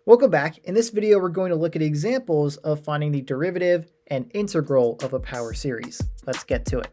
Welcome back. In this video, we're going to look at examples of finding the derivative and integral of a power series. Let's get to it.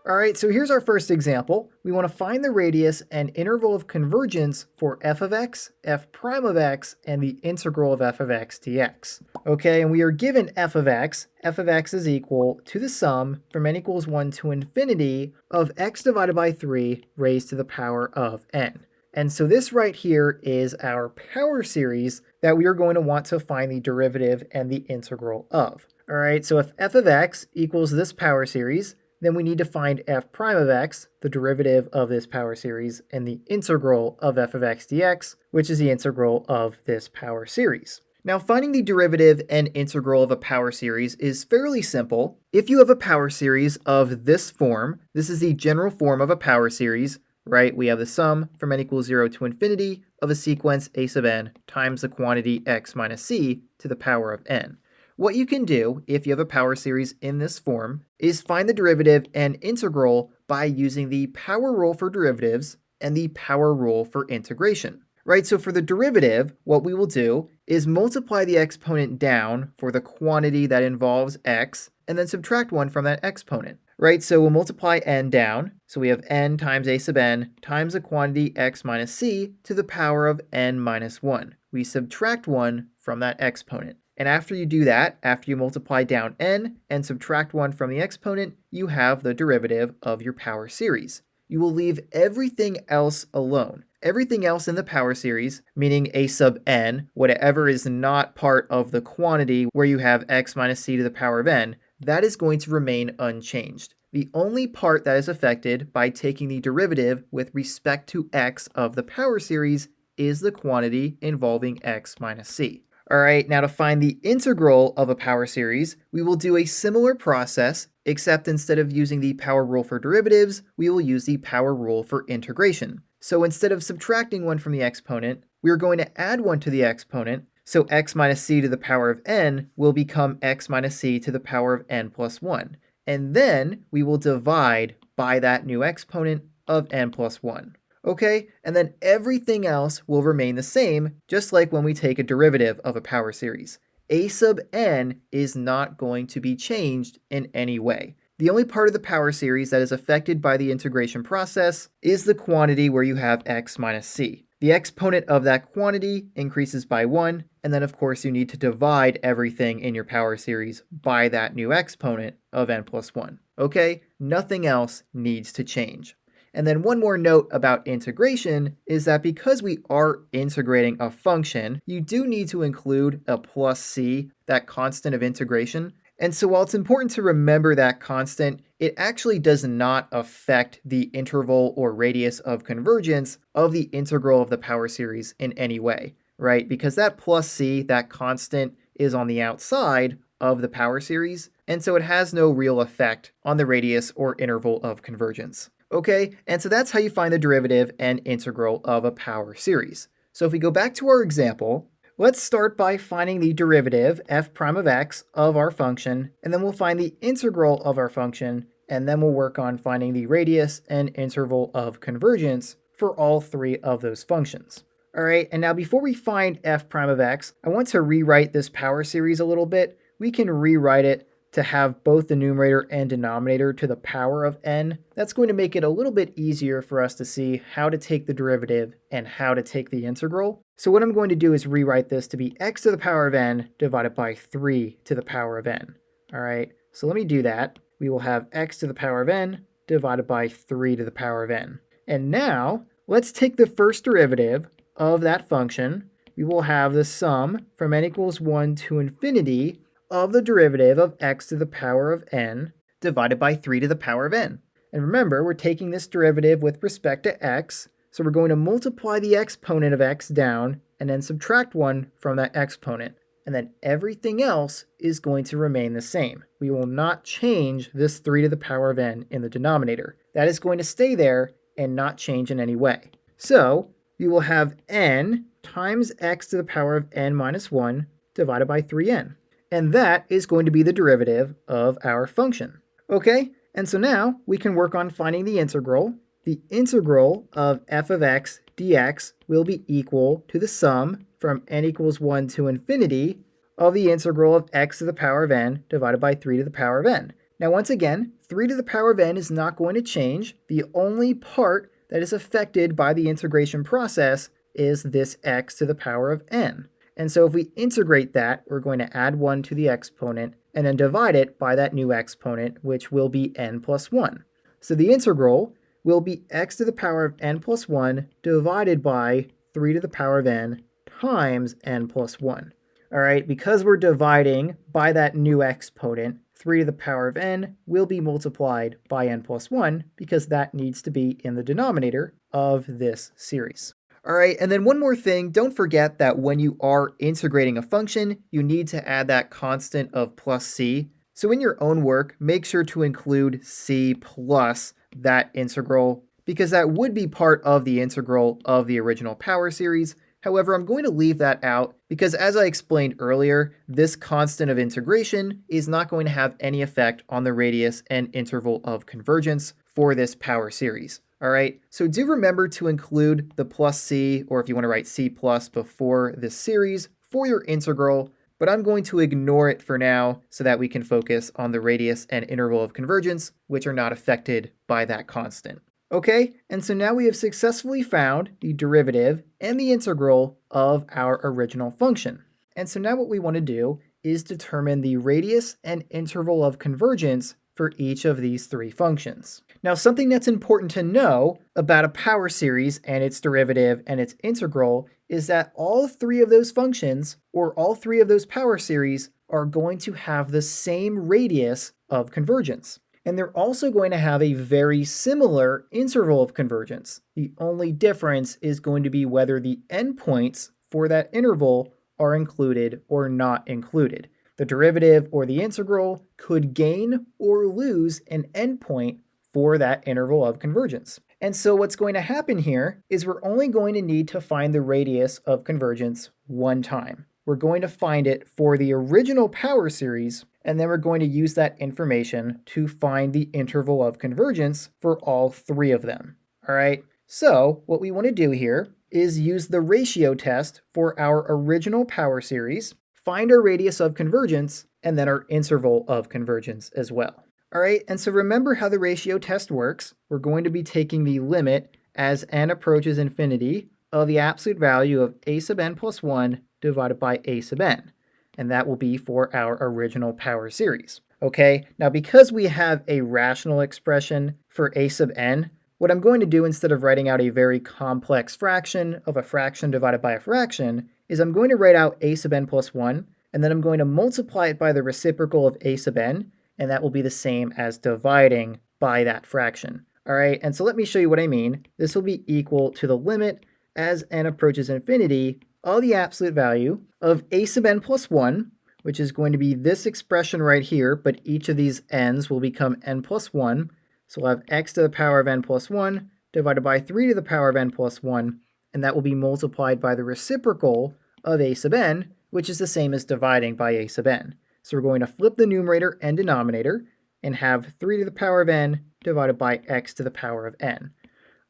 All right, so here's our first example. We want to find the radius and interval of convergence for f of x, f prime of x, and the integral of f of x dx. Okay, and we are given f of x. F of x is equal to the sum from n equals 1 to infinity of x divided by 3 raised to the power of n. And so this right here is our power series that we are going to want to find the derivative and the integral of. All right, so if f of x equals this power series, then we need to find f prime of x, the derivative of this power series, and the integral of f of x dx, which is the integral of this power series. Now, finding the derivative and integral of a power series is fairly simple. If you have a power series of this form, this is the general form of a power series, right? We have the sum from n equals 0 to infinity of a sequence a sub n times the quantity x minus c to the power of n. What you can do if you have a power series in this form is find the derivative and integral by using the power rule for derivatives and the power rule for integration. Right, so for the derivative, what we will do is multiply the exponent down for the quantity that involves x and then subtract 1 from that exponent. Right, so we'll multiply n down. So we have n times a sub n times the quantity x minus c to the power of n minus 1. We subtract 1 from that exponent. And after you do that, after you multiply down n and subtract 1 from the exponent, you have the derivative of your power series. You will leave everything else alone. Everything else in the power series, meaning a sub n, whatever is not part of the quantity where you have x minus c to the power of n, that is going to remain unchanged. The only part that is affected by taking the derivative with respect to x of the power series is the quantity involving x minus c. All right, now to find the integral of a power series, we will do a similar process, except instead of using the power rule for derivatives, we will use the power rule for integration. So instead of subtracting 1 from the exponent, we are going to add 1 to the exponent, so x minus c to the power of n will become x minus c to the power of n plus 1. And then we will divide by that new exponent of n plus 1. Okay, and then everything else will remain the same, just like when we take a derivative of a power series. A sub n is not going to be changed in any way. The only part of the power series that is affected by the integration process is the quantity where you have x minus c. The exponent of that quantity increases by 1, and then of course you need to divide everything in your power series by that new exponent of n plus 1. Okay, nothing else needs to change. And then one more note about integration is that because we are integrating a function, you do need to include a plus c, that constant of integration. And so while it's important to remember that constant, it actually does not affect the interval or radius of convergence of the integral of the power series in any way, right? Because that plus c, that constant, is on the outside of the power series, and so it has no real effect on the radius or interval of convergence. Okay, and so that's how you find the derivative and integral of a power series. So if we go back to our example, let's start by finding the derivative, f prime of x, of our function, and then we'll find the integral of our function, and then we'll work on finding the radius and interval of convergence for all three of those functions. All right, and now before we find f prime of x, I want to rewrite this power series a little bit. We can rewrite it to have both the numerator and denominator to the power of n. That's going to make it a little bit easier for us to see how to take the derivative and how to take the integral. So what I'm going to do is rewrite this to be x to the power of n divided by 3 to the power of n. All right, so let me do that. We will have x to the power of n divided by 3 to the power of n. And now let's take the first derivative of that function. We will have the sum from n equals 1 to infinity of the derivative of x to the power of n divided by 3 to the power of n. And remember, we're taking this derivative with respect to x, so we're going to multiply the exponent of x down and then subtract 1 from that exponent. And then everything else is going to remain the same. We will not change this 3 to the power of n in the denominator. That is going to stay there and not change in any way. So we will have n times x to the power of n minus 1 divided by 3n. And that is going to be the derivative of our function. Okay, and so now we can work on finding the integral. the integral of f of x dx will be equal to the sum from n equals 1 to infinity of the integral of x to the power of n divided by 3 to the power of n. Now once again, 3 to the power of n is not going to change. The only part that is affected by the integration process is this x to the power of n. And so if we integrate that, we're going to add 1 to the exponent and then divide it by that new exponent, which will be n plus 1. So the integral will be x to the power of n plus 1 divided by 3 to the power of n times n plus 1. All right, because we're dividing by that new exponent, 3 to the power of n will be multiplied by n plus 1 because that needs to be in the denominator of this series. All right, and then one more thing, don't forget that when you are integrating a function, you need to add that constant of plus c. So in your own work, make sure to include c plus that integral because that would be part of the integral of the original power series. However, I'm going to leave that out because as I explained earlier, this constant of integration is not going to have any effect on the radius and interval of convergence for this power series. All right, so do remember to include the plus c, or if you want to write c plus before this series for your integral, but I'm going to ignore it for now so that we can focus on the radius and interval of convergence, which are not affected by that constant. Okay, and so now we have successfully found the derivative and the integral of our original function. And so now what we want to do is determine the radius and interval of convergence for each of these three functions. Now, something that's important to know about a power series and its derivative and its integral is that all three of those functions, or all three of those power series, are going to have the same radius of convergence. And they're also going to have a very similar interval of convergence. The only difference is going to be whether the endpoints for that interval are included or not included. The derivative or the integral could gain or lose an endpoint for that interval of convergence. And so what's going to happen here is we're only going to need to find the radius of convergence one time. We're going to find it for the original power series, and then we're going to use that information to find the interval of convergence for all three of them. All right, so what we want to do here is use the ratio test for our original power series, find our radius of convergence, and then our interval of convergence as well. All right, and so remember how the ratio test works. We're going to be taking the limit as n approaches infinity of the absolute value of a sub n plus 1 divided by a sub n. And that will be for our original power series. Okay, now because we have a rational expression for a sub n, what I'm going to do instead of writing out a very complex fraction of a fraction divided by a fraction is I'm going to write out a sub n plus 1, and then I'm going to multiply it by the reciprocal of a sub n, and that will be the same as dividing by that fraction. All right, and so let me show you what I mean. This will be equal to the limit as n approaches infinity of the absolute value of a sub n plus 1, which is going to be this expression right here, but each of these n's will become n plus 1. So we'll have x to the power of n plus 1 divided by 3 to the power of n plus 1, and that will be multiplied by the reciprocal of a sub n, which is the same as dividing by a sub n. So we're going to flip the numerator and denominator and have 3 to the power of n divided by x to the power of n.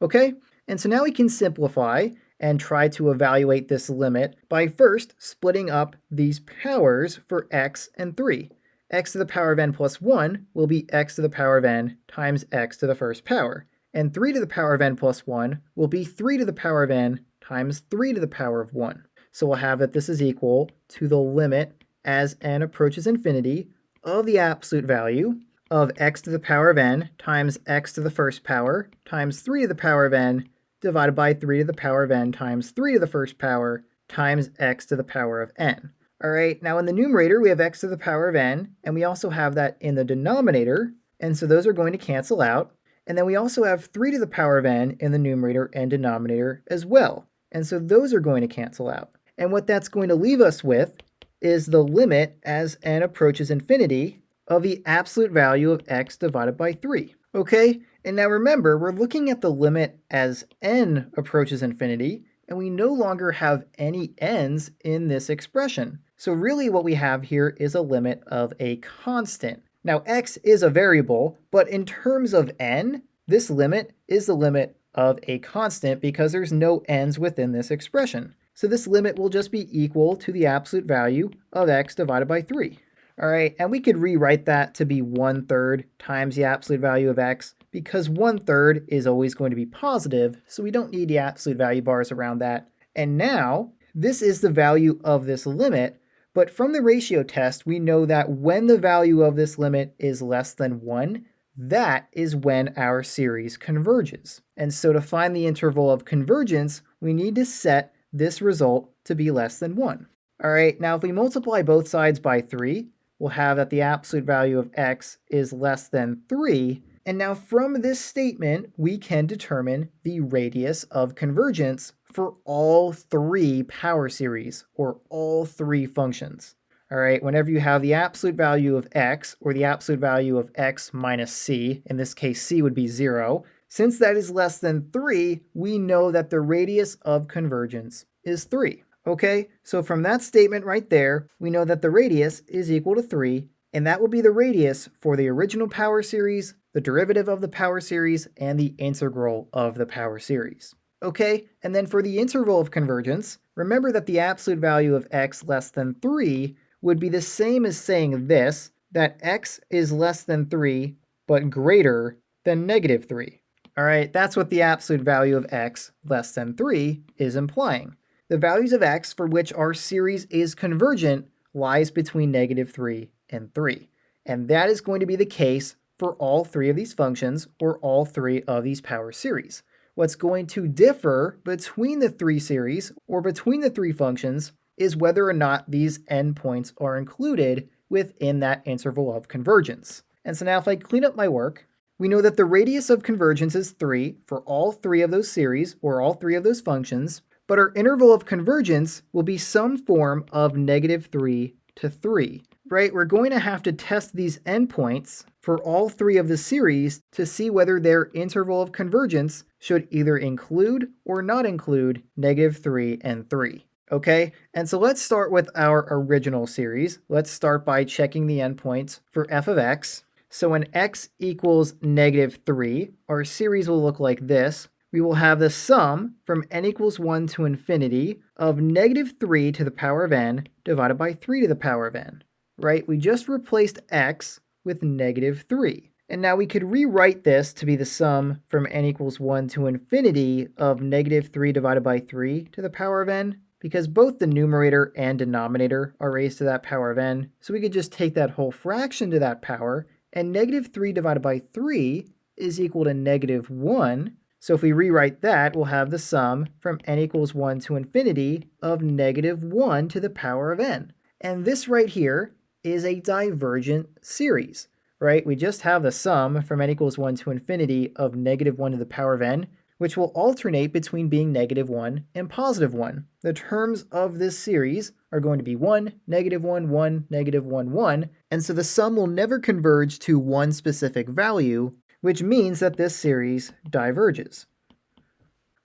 Okay, and so now we can simplify and try to evaluate this limit by first splitting up these powers for x and 3. X to the power of n plus 1 will be x to the power of n times x to the first power. And 3 to the power of n plus 1 will be 3 to the power of n times 3 to the power of 1. So we'll have that this is equal to the limit as n approaches infinity of the absolute value of x to the power of n times x to the first power times 3 to the power of n divided by 3 to the power of n times 3 to the first power times x to the power of n. All right, now in the numerator, we have x to the power of n, and we also have that in the denominator, and so those are going to cancel out. And then we also have 3 to the power of n in the numerator and denominator as well, and so those are going to cancel out. And what that's going to leave us with is the limit as n approaches infinity of the absolute value of x divided by 3. Okay, and now remember, we're looking at the limit as n approaches infinity, and we no longer have any n's in this expression. So really what we have here is a limit of a constant. Now x is a variable, but in terms of n, This limit is the limit of a constant because there's no n's within this expression. So this limit will just be equal to the absolute value of x divided by 3. All right, and we could rewrite that to be 1/3 times the absolute value of x because 1/3 is always going to be positive, so we don't need the absolute value bars around that. And now, this is the value of this limit, but from the ratio test, we know that when the value of this limit is less than 1, that is when our series converges. And so to find the interval of convergence, we need to set this result to be less than 1. All right, now if we multiply both sides by 3, we'll have that the absolute value of x is less than 3. And now from this statement, we can determine the radius of convergence for all 3 power series, or all 3 functions. All right, whenever you have the absolute value of x, or the absolute value of x minus c, in this case c would be 0, since that is less than 3, we know that the radius of convergence is 3. Okay, so from that statement right there, we know that the radius is equal to 3, and that will be the radius for the original power series, the derivative of the power series, and the integral of the power series. Okay, and then for the interval of convergence, remember that the absolute value of x less than 3 would be the same as saying this, that x is less than 3, but greater than negative 3. All right, that's what the absolute value of x less than 3 is implying. The values of x for which our series is convergent lies between negative 3 and 3. And that is going to be the case for all 3 of these functions, or all 3 of these power series. What's going to differ between the 3 series, or between the 3 functions, is whether or not these endpoints are included within that interval of convergence. And so now if I clean up my work, we know that the radius of convergence is 3 for all 3 of those series, or all 3 of those functions, but our interval of convergence will be some form of negative 3 to 3, right? We're going to have to test these endpoints for all 3 of the series to see whether their interval of convergence should either include or not include negative 3 and 3. Okay, and so let's start with our original series. Let's start by checking the endpoints for f of x. So when x equals negative 3, our series will look like this. We will have the sum from n equals 1 to infinity of negative 3 to the power of n divided by 3 to the power of n, right? We just replaced x with negative 3. And now we could rewrite this to be the sum from n equals 1 to infinity of negative 3 divided by 3 to the power of n, because both the numerator and denominator are raised to that power of n. So we could just take that whole fraction to that power, and negative 3 divided by 3 is equal to negative 1. So if we rewrite that, we'll have the sum from n equals 1 to infinity of negative 1 to the power of n. And this right here is a divergent series, right? We just have the sum from n equals 1 to infinity of negative 1 to the power of n, which will alternate between being negative 1 and positive 1. The terms of this series are going to be 1, negative 1, 1, negative 1, 1, and so the sum will never converge to one specific value, which means that this series diverges.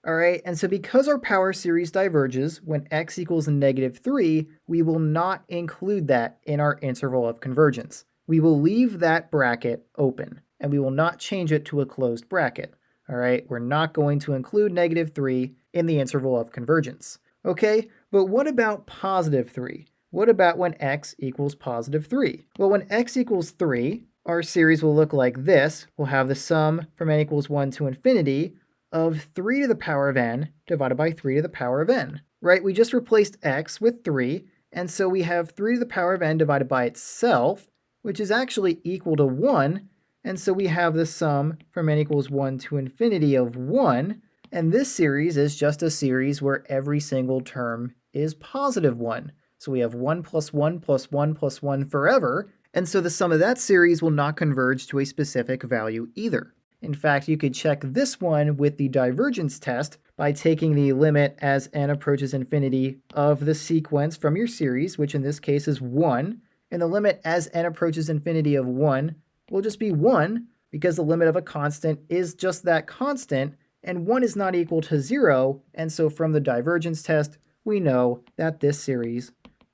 All right, and so because our power series diverges when x equals negative 3, we will not include that in our interval of convergence. We will leave that bracket open, and we will not change it to a closed bracket. All right, we're not going to include negative 3 in the interval of convergence. Okay, but what about positive 3? What about when x equals positive 3? Well, when x equals 3, our series will look like this. We'll have the sum from n equals 1 to infinity of 3 to the power of n divided by 3 to the power of n, right? We just replaced x with 3, and so we have 3 to the power of n divided by itself, which is actually equal to 1, and so we have the sum from n equals 1 to infinity of 1, and this series is just a series where every single term is positive 1. So we have 1 plus 1 plus 1 plus 1 forever, and so the sum of that series will not converge to a specific value either. In fact, you could check this one with the divergence test by taking the limit as n approaches infinity of the sequence from your series, which in this case is 1, and the limit as n approaches infinity of 1 will just be 1, because the limit of a constant is just that constant, and 1 is not equal to 0, and so from the divergence test, we know that this series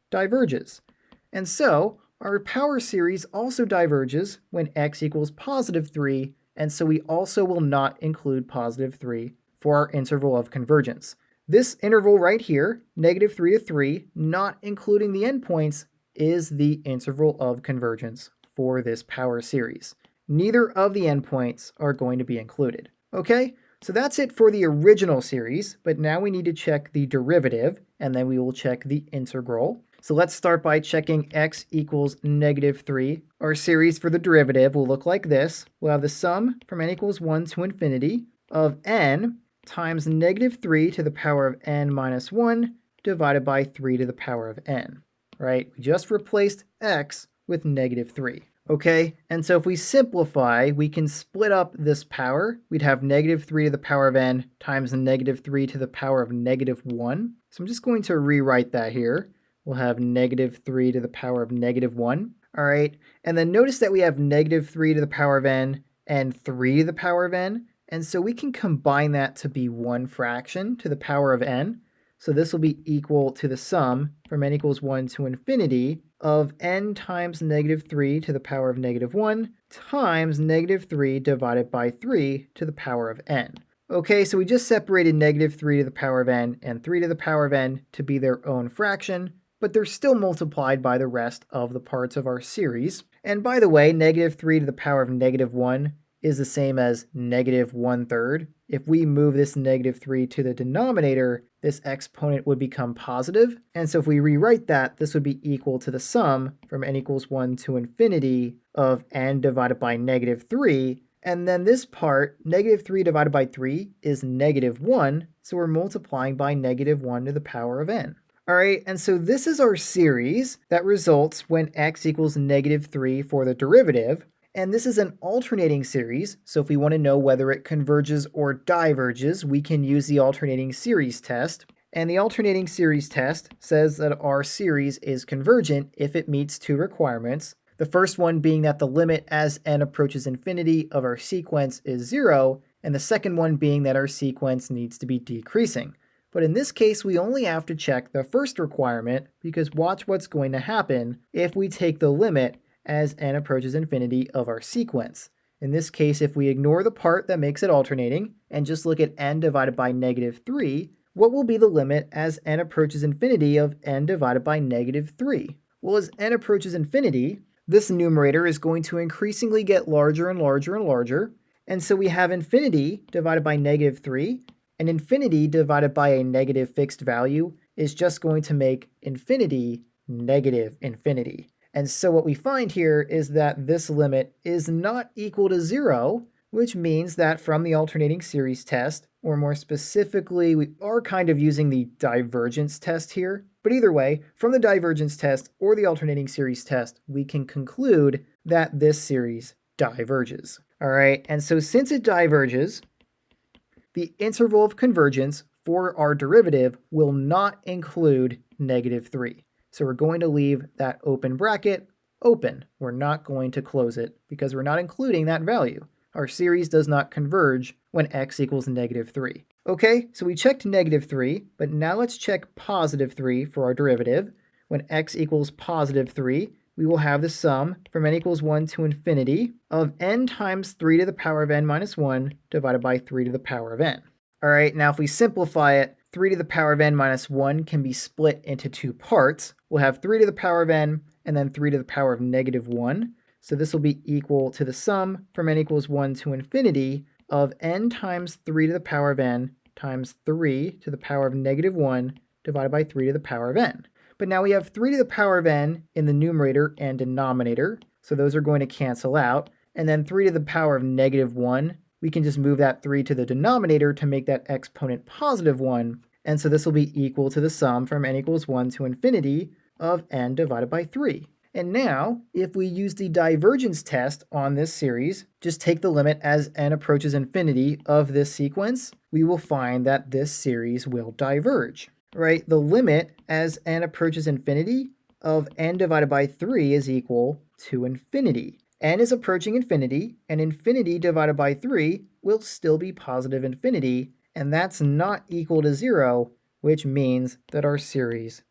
diverges. And so, our power series also diverges when x equals positive 3 and so we also will not include positive 3 for our interval of convergence. This interval right here, -3 to 3, not including the endpoints, is the interval of convergence for this power series. Neither of the endpoints are going to be included. Okay, so that's it for the original series, but now we need to check the derivative, and then we will check the integral. So let's start by checking x equals -3. Our series for the derivative will look like this. We'll have the sum from n equals 1 to infinity of n times -3 to the power of n minus 1 divided by 3 to the power of n, right? We just replaced x with -3. Okay, and so if we simplify, we can split up this power. We'd have -3 to the power of n times -3 to the power of -1. So I'm just going to rewrite that here. We'll have -3 to the power of -1. All right, and then notice that we have -3 to the power of n and 3 to the power of n. And so we can combine that to be one fraction to the power of n. So this will be equal to the sum from n equals 1 to infinity of n times -3 to the power of -1 times -3 divided by 3 to the power of n. Okay, so we just separated -3 to the power of n and 3 to the power of n to be their own fraction, but they're still multiplied by the rest of the parts of our series. And by the way, -3 to the power of -1 is the same as -1/3. If we move this -3 to the denominator, this exponent would become positive. And so if we rewrite that, this would be equal to the sum from n equals 1 to infinity of n divided by -3. And then this part, -3 divided by 3 is -1. So we're multiplying by -1 to the power of n. All right, and so this is our series that results when x equals -3 for the derivative. And this is an alternating series, so if we want to know whether it converges or diverges, we can use the alternating series test. And the alternating series test says that our series is convergent if it meets two requirements. The first one being that the limit as n approaches infinity of our sequence is 0, and the second one being that our sequence needs to be decreasing. But in this case, we only have to check the first requirement, because watch what's going to happen if we take the limit as n approaches infinity of our sequence. In this case, if we ignore the part that makes it alternating and just look at n divided by -3, what will be the limit as n approaches infinity of n divided by -3? Well, as n approaches infinity, this numerator is going to increasingly get larger and larger and larger. And so we have infinity divided by -3, and infinity divided by a negative fixed value is just going to make infinity negative infinity. And so what we find here is that this limit is not equal to 0, which means that from the alternating series test, or more specifically, we are kind of using the divergence test here. But either way, from the divergence test or the alternating series test, we can conclude that this series diverges. All right, and so since it diverges, the interval of convergence for our derivative will not include -3. So we're going to leave that open bracket open. We're not going to close it because we're not including that value. Our series does not converge when x equals -3. Okay, so we checked -3, but now let's check +3 for our derivative. When x equals +3, we will have the sum from n equals 1 to infinity of n times 3 to the power of n minus 1 divided by 3 to the power of n. All right, now if we simplify it, 3 to the power of n minus 1 can be split into two parts. We'll have 3 to the power of n and then 3 to the power of -1. So this will be equal to the sum from n equals 1 to infinity of n times 3 to the power of n times 3 to the power of -1 divided by 3 to the power of n. But now we have 3 to the power of n in the numerator and denominator, so those are going to cancel out. And then 3 to the power of -1, we can just move that 3 to the denominator to make that exponent +1. And so this will be equal to the sum from n equals 1 to infinity of n divided by 3. And now, if we use the divergence test on this series, just take the limit as n approaches infinity of this sequence, we will find that this series will diverge, right? The limit as n approaches infinity of n divided by 3 is equal to infinity. N is approaching infinity, and infinity divided by 3 will still be positive infinity, and that's not equal to 0, which means that our series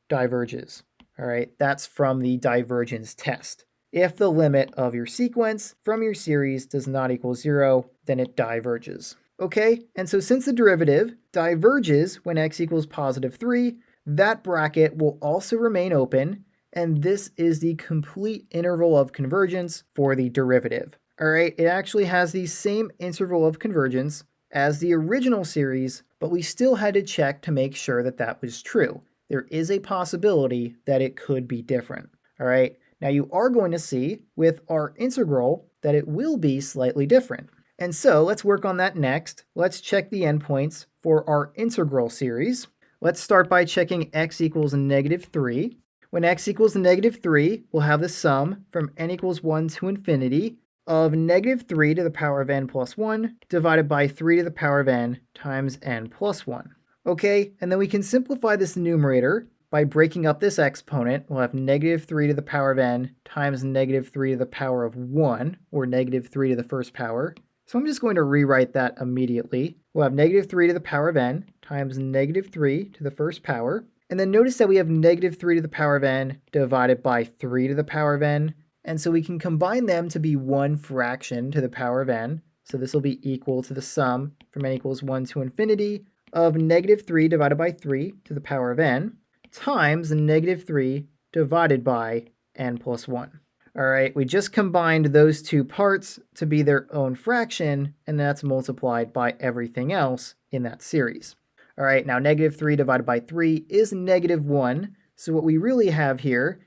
diverges. All right, that's from the divergence test. If the limit of your sequence from your series does not equal 0, then it diverges. Okay, and so since the derivative diverges when x equals positive 3, that bracket will also remain open, and this is the complete interval of convergence for the derivative. All right, it actually has the same interval of convergence as the original series, but we still had to check to make sure that that was true. There is a possibility that it could be different. All right, now you are going to see with our integral that it will be slightly different. And so let's work on that next. Let's check the endpoints for our integral series. Let's start by checking x equals negative 3. When x equals negative 3, we'll have the sum from n equals 1 to infinity of negative 3 to the power of n plus 1 divided by 3 to the power of n times n plus 1. Okay, and then we can simplify this numerator by breaking up this exponent. We'll have negative 3 to the power of n times negative 3 to the power of 1, or negative 3 to the first power. So I'm just going to rewrite that immediately. We'll have negative 3 to the power of n times negative 3 to the first power. And then notice that we have negative 3 to the power of n divided by 3 to the power of n. And so we can combine them to be one fraction to the power of n. So this will be equal to the sum from n equals 1 to infinity of negative 3 divided by 3 to the power of n times negative 3 divided by n plus 1. All right, we just combined those two parts to be their own fraction, and that's multiplied by everything else in that series. All right, now negative 3 divided by 3 is negative 1, so what we really have here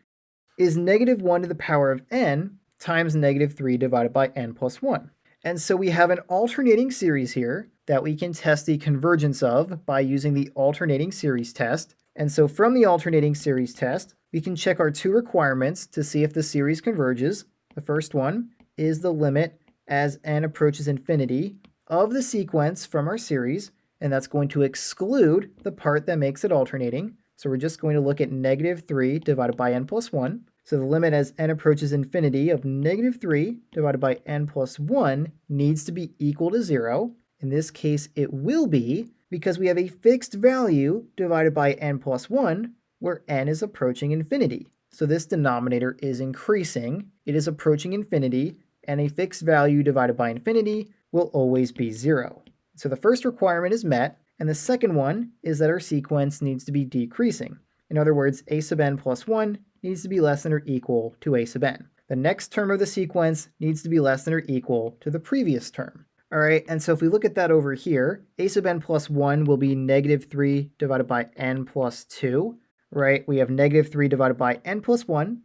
is negative 1 to the power of n times negative 3 divided by n plus 1. And so we have an alternating series here that we can test the convergence of by using the alternating series test. And so from the alternating series test, we can check our two requirements to see if the series converges. The first one is the limit as n approaches infinity of the sequence from our series, and that's going to exclude the part that makes it alternating. So we're just going to look at negative 3 divided by n plus 1. So the limit as n approaches infinity of negative 3 divided by n plus 1 needs to be equal to 0. In this case, it will be, because we have a fixed value divided by n plus 1, where n is approaching infinity. So this denominator is increasing. It is approaching infinity, and a fixed value divided by infinity will always be 0. So the first requirement is met, and the second one is that our sequence needs to be decreasing. In other words, a sub n plus 1 needs to be less than or equal to a sub n. The next term of the sequence needs to be less than or equal to the previous term. All right, and so if we look at that over here, a sub n plus 1 will be negative 3 divided by n plus 2, right? We have negative 3 divided by n plus 1,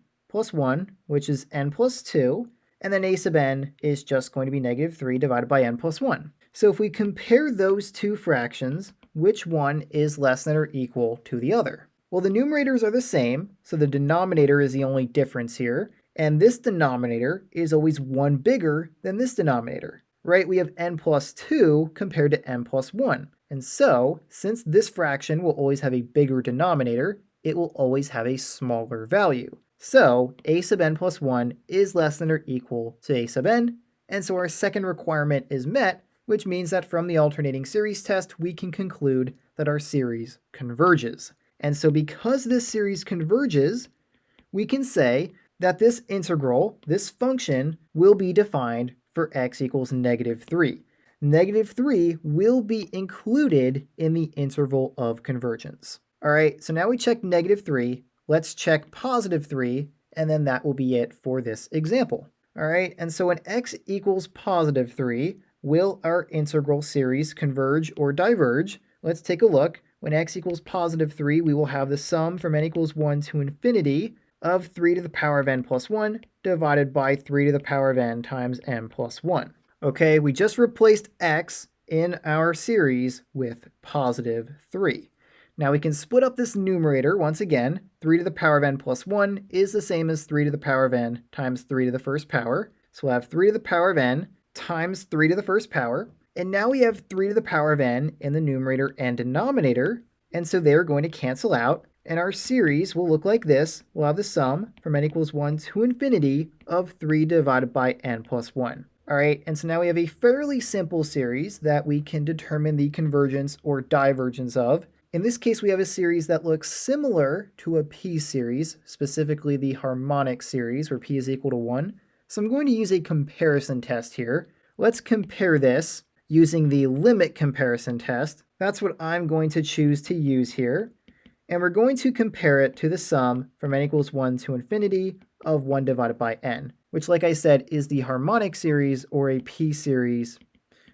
which is n plus 2, and then a sub n is just going to be negative 3 divided by n plus 1. So if we compare those two fractions, which one is less than or equal to the other? Well, the numerators are the same, so the denominator is the only difference here, and this denominator is always 1 bigger than this denominator. Right, we have n plus 2 compared to n plus 1. And so, since this fraction will always have a bigger denominator, it will always have a smaller value. So, a sub n plus 1 is less than or equal to a sub n, and so our second requirement is met, which means that from the alternating series test, we can conclude that our series converges. And so because this series converges, we can say that this integral, this function, will be defined for x equals negative 3. Negative 3 will be included in the interval of convergence. All right, so now we check negative 3. Let's check positive 3, and then that will be it for this example. All right, and so when x equals positive 3, will our integral series converge or diverge? Let's take a look. When x equals positive 3, we will have the sum from n equals 1 to infinity of 3 to the power of n plus 1 divided by 3 to the power of n times n plus 1. Okay, we just replaced x in our series with positive 3. Now we can split up this numerator once again. 3 to the power of n plus 1 is the same as 3 to the power of n times 3 to the first power. So we'll have 3 to the power of n times 3 to the first power. And now we have 3 to the power of n in the numerator and denominator. And so they're going to cancel out. And our series will look like this. We'll have the sum from n equals 1 to infinity of 3 divided by n plus 1. All right, and so now we have a fairly simple series that we can determine the convergence or divergence of. In this case, we have a series that looks similar to a p series, specifically the harmonic series where p is equal to 1. So I'm going to use a comparison test here. Let's compare this using the limit comparison test. That's what I'm going to choose to use here. And we're going to compare it to the sum from n equals 1 to infinity of 1 divided by n, which, like I said, is the harmonic series or a p series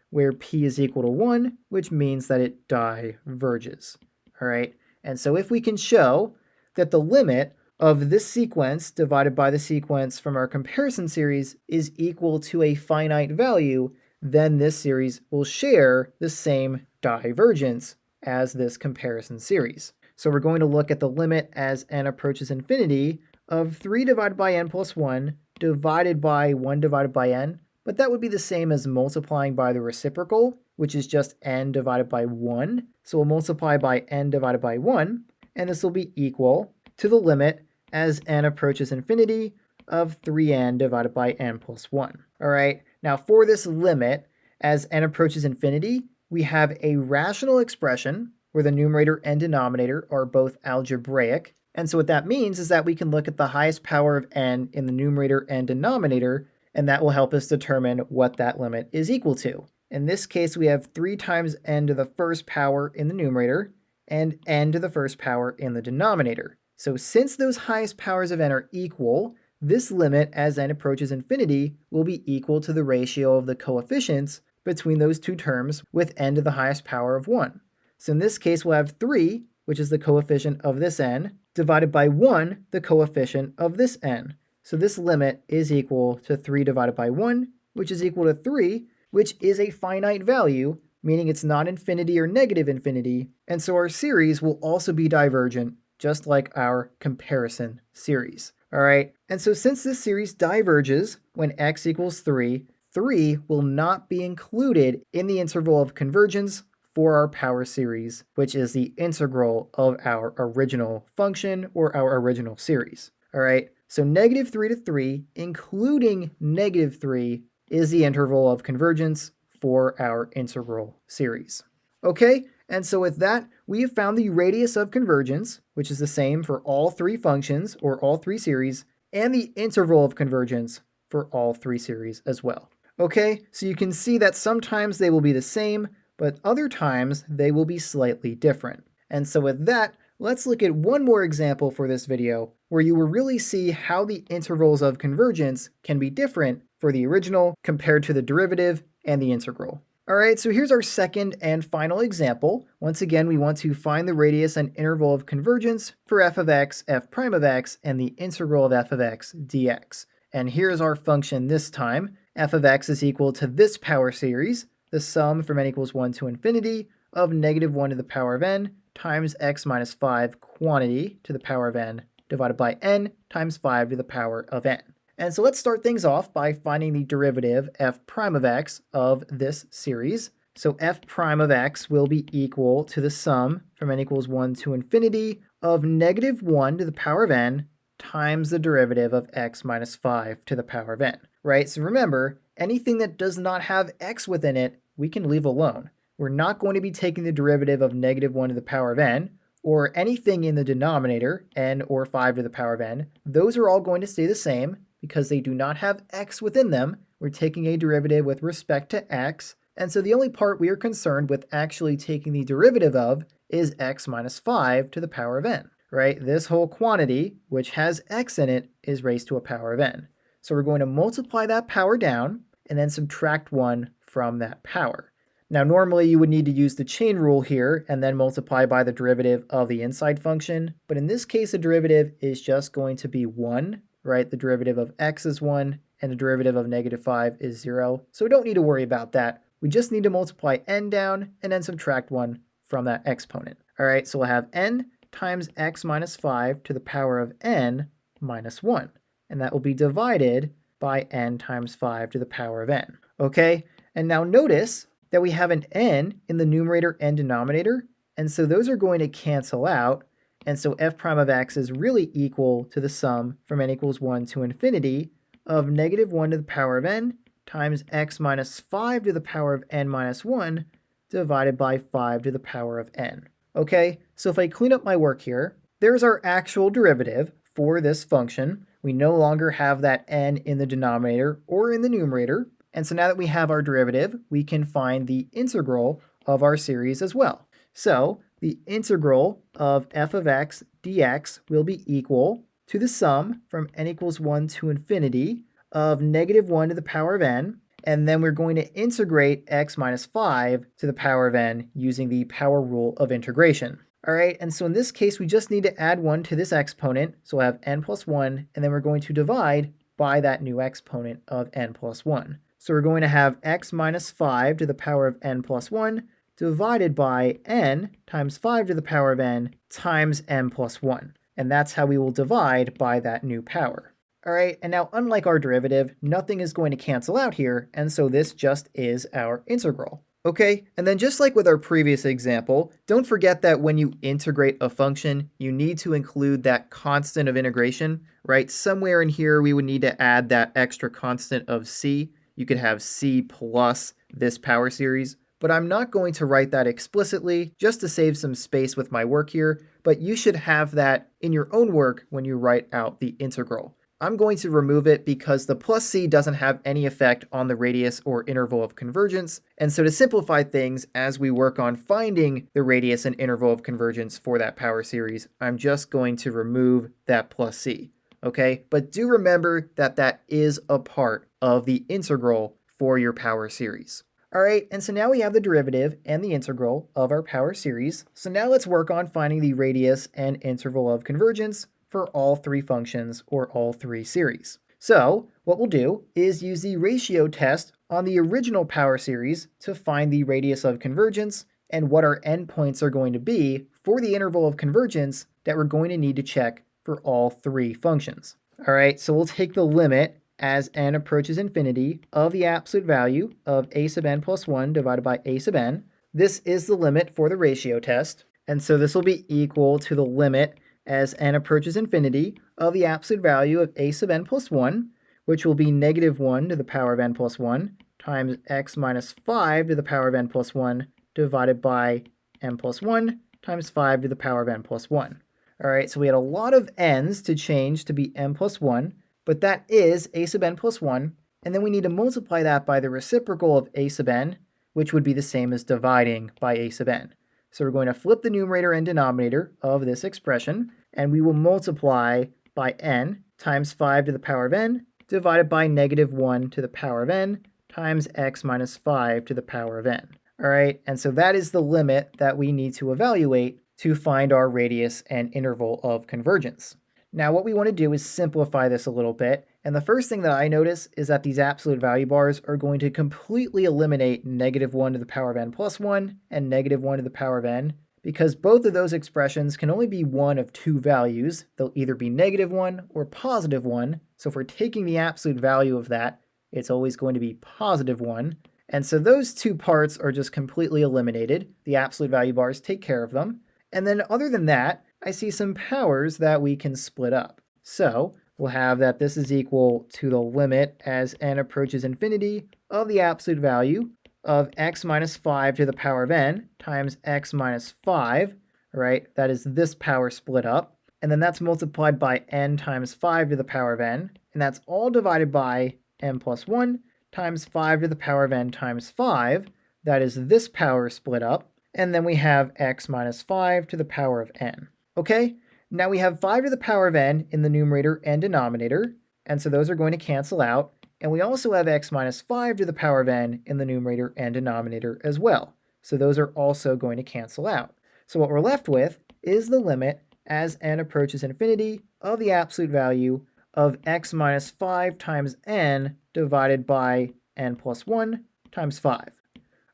where p is equal to 1, which means that it diverges. All right, and so if we can show that the limit of this sequence divided by the sequence from our comparison series is equal to a finite value, then this series will share the same divergence as this comparison series. So we're going to look at the limit as n approaches infinity of 3 divided by n plus 1 divided by 1 divided by n, but that would be the same as multiplying by the reciprocal, which is just n divided by 1. So we'll multiply by n divided by 1, and this will be equal to the limit as n approaches infinity of 3n divided by n plus 1. All right, now for this limit as n approaches infinity, we have a rational expression where the numerator and denominator are both algebraic. And so what that means is that we can look at the highest power of n in the numerator and denominator, and that will help us determine what that limit is equal to. In this case, we have 3 times n to the first power in the numerator and n to the first power in the denominator. So since those highest powers of n are equal, this limit as n approaches infinity will be equal to the ratio of the coefficients between those two terms with n to the highest power of 1. So in this case, we'll have 3, which is the coefficient of this n, divided by 1, the coefficient of this n. So this limit is equal to 3 divided by 1, which is equal to 3, which is a finite value, meaning it's not infinity or negative infinity, and so our series will also be divergent, just like our comparison series. All right, and so since this series diverges when x equals 3, 3 will not be included in the interval of convergence for our power series, which is the integral of our original function or our original series. All right, so -3 to 3, including -3, is the interval of convergence for our integral series. Okay, and so with that, we have found the radius of convergence, which is the same for all 3 functions or all 3 series, and the interval of convergence for all 3 series as well. Okay, so you can see that sometimes they will be the same, but other times they will be slightly different. And so with that, let's look at one more example for this video where you will really see how the intervals of convergence can be different for the original compared to the derivative and the integral. All right, so here's our second and final example. Once again, we want to find the radius and interval of convergence for f of x, f prime of x, and the integral of f of x dx. And here's our function this time. F of x is equal to this power series, the sum from n equals 1 to infinity of -1 to the power of n times x minus 5 quantity to the power of n divided by n times 5 to the power of n. And so let's start things off by finding the derivative f prime of x of this series. So f prime of x will be equal to the sum from n equals 1 to infinity of -1 to the power of n times the derivative of x minus 5 to the power of n, right? So remember, anything that does not have x within it, we can leave alone. We're not going to be taking the derivative of -1 to the power of n, or anything in the denominator, n or 5 to the power of n. Those are all going to stay the same because they do not have x within them. We're taking a derivative with respect to x, and so the only part we are concerned with actually taking the derivative of is x minus 5 to the power of n, right? This whole quantity, which has x in it, is raised to a power of n. So we're going to multiply that power down and then subtract 1 from that power. Now, normally you would need to use the chain rule here and then multiply by the derivative of the inside function. But in this case, the derivative is just going to be 1, right? The derivative of x is 1 and the derivative of -5 is 0. So we don't need to worry about that. We just need to multiply n down and then subtract 1 from that exponent. All right, so we'll have n times x minus 5 to the power of n minus 1. And that will be divided by n times 5 to the power of n. Okay, and now notice that we have an n in the numerator and denominator, and so those are going to cancel out, and so f prime of x is really equal to the sum from n equals 1 to infinity of -1 to the power of n times x minus 5 to the power of n minus 1 divided by 5 to the power of n. Okay, so if I clean up my work here, there's our actual derivative for this function. We no longer have that n in the denominator or in the numerator. And so now that we have our derivative, we can find the integral of our series as well. So the integral of f of x dx will be equal to the sum from n equals 1 to infinity of negative 1 to the power of n, and then we're going to integrate x minus 5 to the power of n using the power rule of integration. All right, and so in this case, we just need to add 1 to this exponent, so we'll have n plus 1, and then we're going to divide by that new exponent of n plus 1. So we're going to have x minus 5 to the power of n plus 1 divided by n times 5 to the power of n times n plus 1. And that's how we will divide by that new power. All right, and now unlike our derivative, nothing is going to cancel out here, and so this just is our integral. Okay, and then just like with our previous example, don't forget that when you integrate a function, you need to include that constant of integration, right? Somewhere in here, we would need to add that extra constant of c. You could have c plus this power series, but I'm not going to write that explicitly just to save some space with my work here, but you should have that in your own work when you write out the integral. I'm going to remove it because the plus c doesn't have any effect on the radius or interval of convergence, and so to simplify things as we work on finding the radius and interval of convergence for that power series, I'm just going to remove that plus c, okay? But do remember that that is a part of the integral for your power series. All right, and so now we have the derivative and the integral of our power series. So now let's work on finding the radius and interval of convergence for all three functions or all three series. So what we'll do is use the ratio test on the original power series to find the radius of convergence and what our endpoints are going to be for the interval of convergence that we're going to need to check for all three functions. All right, so we'll take the limit as n approaches infinity of the absolute value of a sub n plus 1 divided by a sub n. This is the limit for the ratio test, and so this will be equal to the limit as n approaches infinity of the absolute value of a sub n plus 1, which will be negative 1 to the power of n plus 1 times x minus 5 to the power of n plus 1 divided by n plus 1 times 5 to the power of n plus 1. All right, so we had a lot of n's to change to be n plus 1, but that is a sub n plus 1, and then we need to multiply that by the reciprocal of a sub n, which would be the same as dividing by a sub n. So we're going to flip the numerator and denominator of this expression, and we will multiply by n times 5 to the power of n divided by negative 1 to the power of n times x minus 5 to the power of n. All right, and so that is the limit that we need to evaluate to find our radius and interval of convergence. Now what we want to do is simplify this a little bit, and the first thing that I notice is that these absolute value bars are going to completely eliminate negative 1 to the power of n plus 1 and negative 1 to the power of n, because both of those expressions can only be one of two values. They'll either be negative 1 or positive 1, so if we're taking the absolute value of that, it's always going to be positive 1. And so those two parts are just completely eliminated. The absolute value bars take care of them. And then other than that, I see some powers that we can split up. So we'll have that this is equal to the limit as n approaches infinity of the absolute value of x minus 5 to the power of n times x minus 5, right? That is this power split up. And then that's multiplied by n times 5 to the power of n. And that's all divided by n plus 1 times 5 to the power of n times 5. That is this power split up. And then we have x minus 5 to the power of n. Okay, now we have 5 to the power of n in the numerator and denominator, and so those are going to cancel out. And we also have x minus 5 to the power of n in the numerator and denominator as well. So those are also going to cancel out. So what we're left with is the limit as n approaches infinity of the absolute value of x minus 5 times n divided by n plus 1 times 5.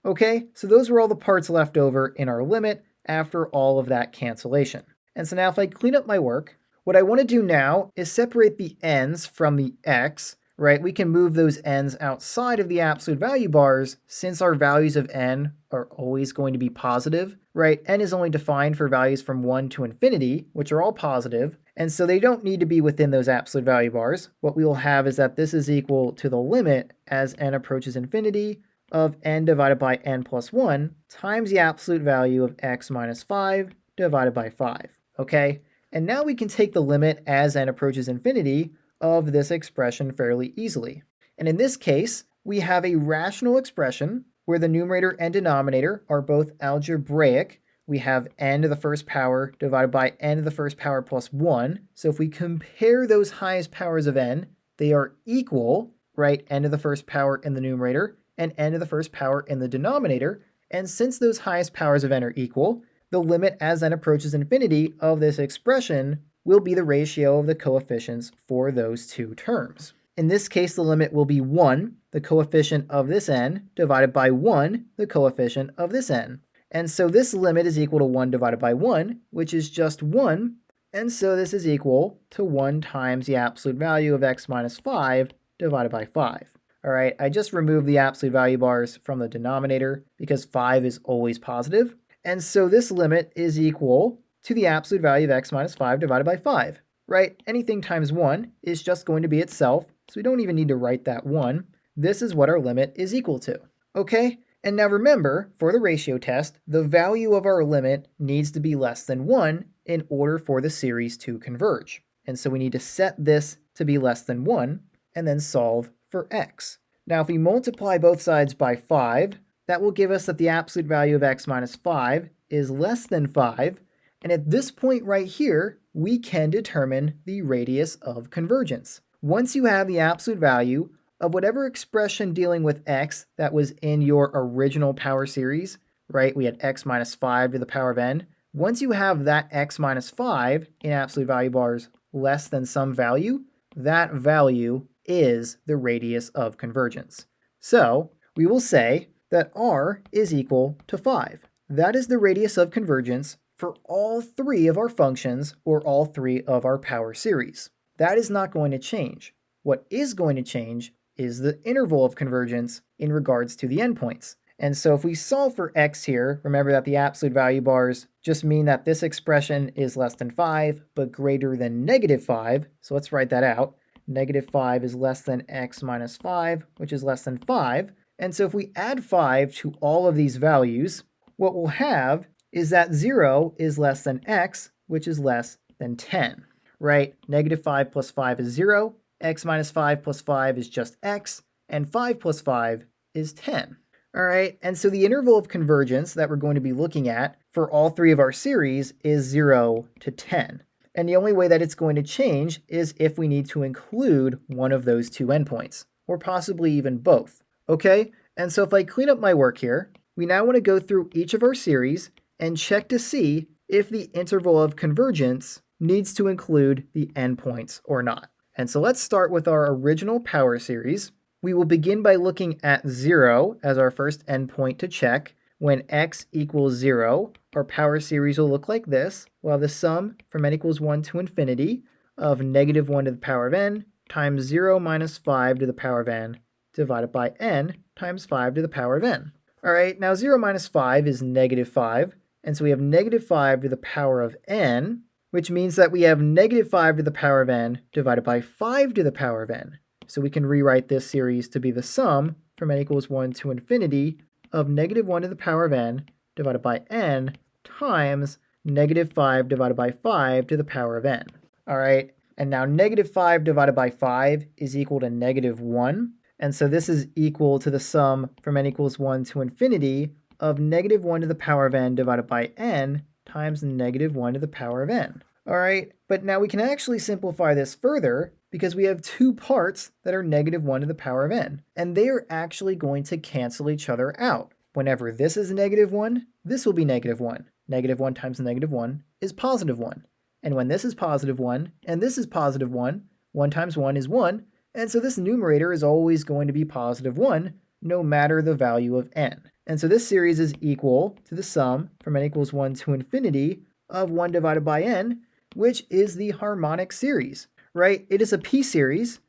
Okay, so those were all the parts left over in our limit after all of that cancellation. And so now if I clean up my work, what I want to do now is separate the n's from the x, right? We can move those n's outside of the absolute value bars since our values of n are always going to be positive, right? N is only defined for values from 1 to infinity, which are all positive, and so they don't need to be within those absolute value bars. What we will have is that this is equal to the limit as n approaches infinity of n divided by n plus 1 times the absolute value of x minus 5 divided by 5, okay? And now we can take the limit as n approaches infinity of this expression fairly easily. And in this case, we have a rational expression where the numerator and denominator are both algebraic. We have n to the first power divided by n to the first power plus 1. So if we compare those highest powers of n, they are equal, right? N to the first power in the numerator and n to the first power in the denominator. And since those highest powers of n are equal, the limit as n approaches infinity of this expression will be the ratio of the coefficients for those two terms. In this case, the limit will be 1, the coefficient of this n, divided by 1, the coefficient of this n. And so this limit is equal to 1 divided by 1, which is just 1. And so this is equal to 1 times the absolute value of x minus 5 divided by 5. All right, I just removed the absolute value bars from the denominator because 5 is always positive. And so this limit is equal to the absolute value of x minus 5 divided by 5, right? Anything times 1 is just going to be itself, so we don't even need to write that 1. This is what our limit is equal to, okay? And now remember, for the ratio test, the value of our limit needs to be less than 1 in order for the series to converge. And so we need to set this to be less than 1 and then solve for x. Now if we multiply both sides by 5, that will give us that the absolute value of x minus 5 is less than 5. And at this point right here, we can determine the radius of convergence. Once you have the absolute value of whatever expression dealing with x that was in your original power series, right? We had x minus 5 to the power of n. Once you have that x minus 5 in absolute value bars less than some value, that value is the radius of convergence. So we will say that r is equal to 5. That is the radius of convergence for all three of our functions or all three of our power series. That is not going to change. What is going to change is the interval of convergence in regards to the endpoints. And so if we solve for x here, remember that the absolute value bars just mean that this expression is less than 5 but greater than negative 5. So let's write that out. Negative 5 is less than x minus 5, which is less than 5. And so if we add 5 to all of these values, what we'll have is that 0 is less than x, which is less than 10, right? Negative 5 plus 5 is 0, x minus 5 plus 5 is just x, and 5 plus 5 is 10. All right, and so the interval of convergence that we're going to be looking at for all three of our series is 0 to 10. And the only way that it's going to change is if we need to include one of those two endpoints, or possibly even both. Okay, and so if I clean up my work here, we now want to go through each of our series and check to see if the interval of convergence needs to include the endpoints or not. And so let's start with our original power series. We will begin by looking at 0 as our first endpoint to check. When x equals 0, our power series will look like this. We'll have the sum from n equals 1 to infinity of negative 1 to the power of n times 0 minus 5 to the power of n divided by n times 5 to the power of n. All right, now 0 minus 5 is negative 5, and so we have negative 5 to the power of n, which means that we have negative 5 to the power of n divided by 5 to the power of n. So we can rewrite this series to be the sum from n equals 1 to infinity of negative 1 to the power of n divided by n times negative 5 divided by 5 to the power of n. All right, and now negative 5 divided by 5 is equal to negative 1. And so this is equal to the sum from n equals 1 to infinity of negative 1 to the power of n divided by n times negative 1 to the power of n. All right, but now we can actually simplify this further because we have two parts that are negative 1 to the power of n, and they are actually going to cancel each other out. Whenever this is negative 1, this will be negative 1. Negative 1 times negative 1 is positive 1. And when this is positive 1 and this is positive 1, 1 times 1 is 1, and so this numerator is always going to be positive 1 no matter the value of n. And so this series is equal to the sum from n equals 1 to infinity of 1 divided by n, which is the harmonic series, right? It is a p-series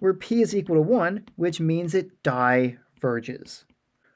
where p is equal to 1, which means it diverges.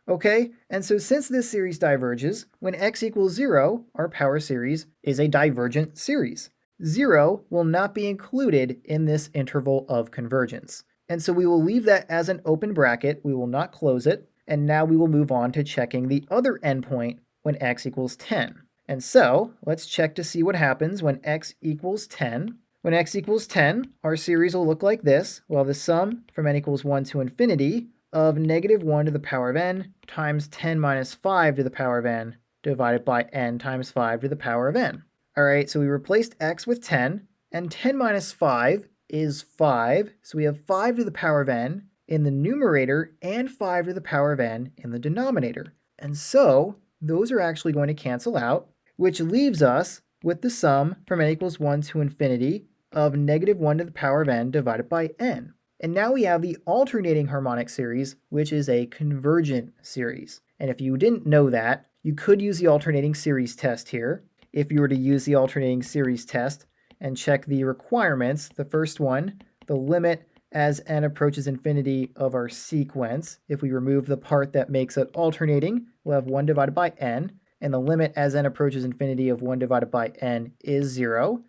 Okay, and so since this series diverges, when x equals 0, our power series is a divergent series. 0 will not be included in this interval of convergence. And so we will leave that as an open bracket. We will not close it And now we will move on to checking the other endpoint when x equals 10. And so let's check to see what happens when x equals 10. When x equals 10, our series will look like this. We'll have the sum from n equals 1 to infinity of negative 1 to the power of n times 10 minus 5 to the power of n divided by n times 5 to the power of n. All right, so we replaced x with 10, and 10 minus 5 is 5. So we have 5 to the power of n in the numerator and 5 to the power of n in the denominator. And so those are actually going to cancel out, which leaves us with the sum from n equals 1 to infinity of negative 1 to the power of n divided by n. And now we have the alternating harmonic series, which is a convergent series. And if you didn't know that, you could use the alternating series test here. If you were to use the alternating series test and check the requirements, the first one, the limit as n approaches infinity of our sequence. If we remove the part that makes it alternating, we'll have 1 divided by n, and the limit as n approaches infinity of 1 divided by n is 0.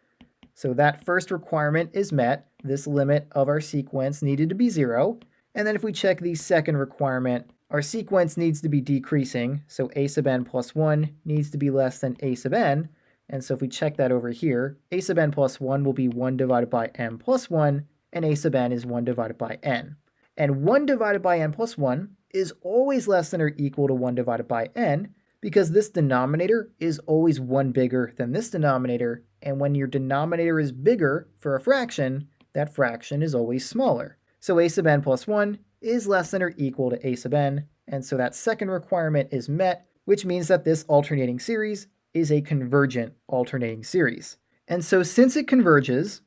So that first requirement is met. This limit of our sequence needed to be 0. And then if we check the second requirement, our sequence needs to be decreasing, so a sub n plus 1 needs to be less than a sub n. And so if we check that over here, a sub n plus 1 will be 1 divided by n plus 1, and a sub n is 1 divided by n. And 1 divided by n plus 1 is always less than or equal to 1 divided by n, because this denominator is always 1 bigger than this denominator, and when your denominator is bigger for a fraction, that fraction is always smaller. So a sub n plus 1 is less than or equal to a sub n, and so that second requirement is met, which means that this alternating series is a convergent alternating series. And so since it converges,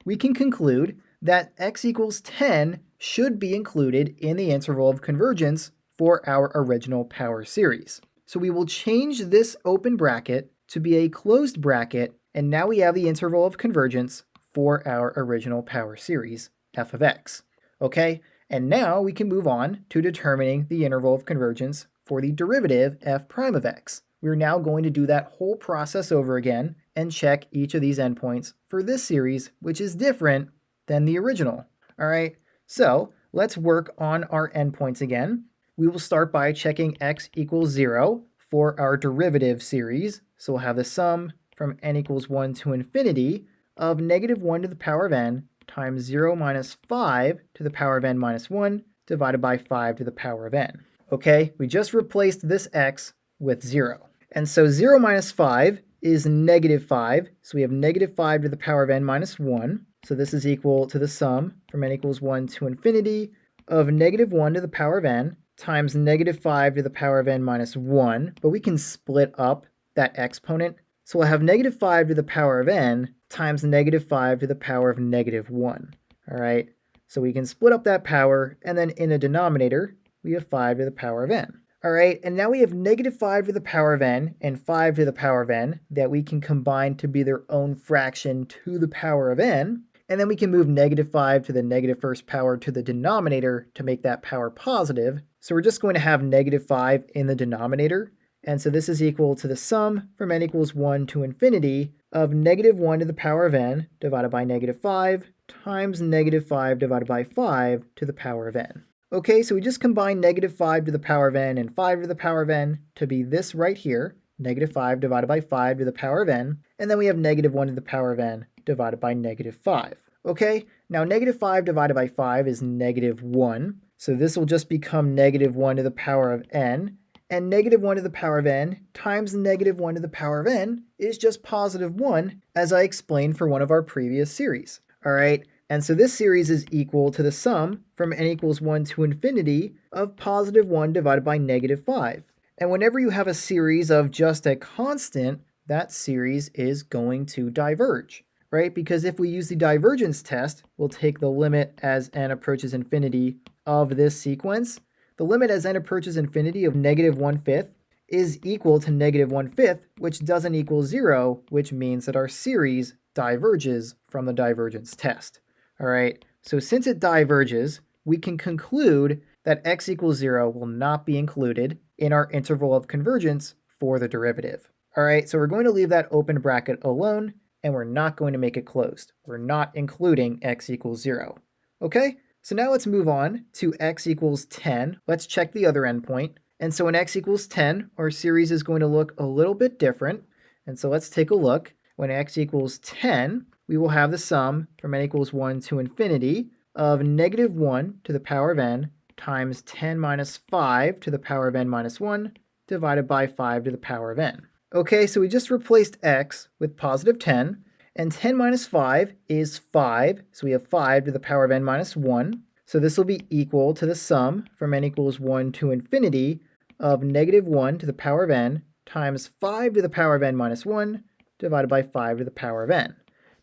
we can conclude that x equals 10 should be included in the interval of convergence for our original power series. So we will change this open bracket to be a closed bracket, and now we have the interval of convergence for our original power series, f of x. Okay, and now we can move on to determining the interval of convergence for the derivative f prime of x. We're now going to do that whole process over again and check each of these endpoints for this series, which is different than the original. All right, so let's work on our endpoints again. We will start by checking x equals 0 for our derivative series. So we'll have the sum from n equals 1 to infinity of negative 1 to the power of n times 0 minus 5 to the power of n minus 1 divided by 5 to the power of n. Okay, we just replaced this x with 0. And so 0 minus 5 is negative 5. So we have negative 5 to the power of n minus 1. So this is equal to the sum from n equals 1 to infinity of negative 1 to the power of n times negative 5 to the power of n minus 1. But we can split up that exponent. So we'll have negative 5 to the power of n times negative 5 to the power of negative 1. All right, so we can split up that power, and then in the denominator, we have 5 to the power of n. All right, and now we have negative 5 to the power of n and 5 to the power of n that we can combine to be their own fraction to the power of n. And then we can move negative 5 to the negative first power to the denominator to make that power positive. So we're just going to have negative 5 in the denominator. And so this is equal to the sum from n equals 1 to infinity of negative 1 to the power of n divided by negative 5 times negative 5 divided by 5 to the power of n. Okay, so we just combine negative 5 to the power of n and 5 to the power of n to be this right here, negative 5 divided by 5 to the power of n, and then we have negative 1 to the power of n divided by negative 5. Okay, now negative 5 divided by 5 is negative 1, so this will just become negative 1 to the power of n, and negative 1 to the power of n times negative 1 to the power of n is just positive 1, as I explained for one of our previous series. All right, and so this series is equal to the sum from n equals 1 to infinity of positive 1 divided by negative 5. And whenever you have a series of just a constant, that series is going to diverge, right? Because if we use the divergence test, we'll take the limit as n approaches infinity of this sequence. The limit as n approaches infinity of negative 1/5 is equal to negative 1/5, which doesn't equal 0, which means that our series diverges from the divergence test. All right, so since it diverges, we can conclude that x equals 0 will not be included in our interval of convergence for the derivative. All right, so we're going to leave that open bracket alone, and we're not going to make it closed. We're not including x equals 0. Okay, So now let's move on to x equals 10. Let's check the other endpoint. And so when x equals 10, our series is going to look a little bit different. And so let's take a look. When x equals 10, we will have the sum from n equals 1 to infinity of negative 1 to the power of n times 10 minus 5 to the power of n minus 1 divided by 5 to the power of n. Okay, so we just replaced x with positive 10, and 10 minus 5 is 5, so we have 5 to the power of n minus 1. So this will be equal to the sum from n equals 1 to infinity of negative 1 to the power of n times 5 to the power of n minus 1 divided by 5 to the power of n.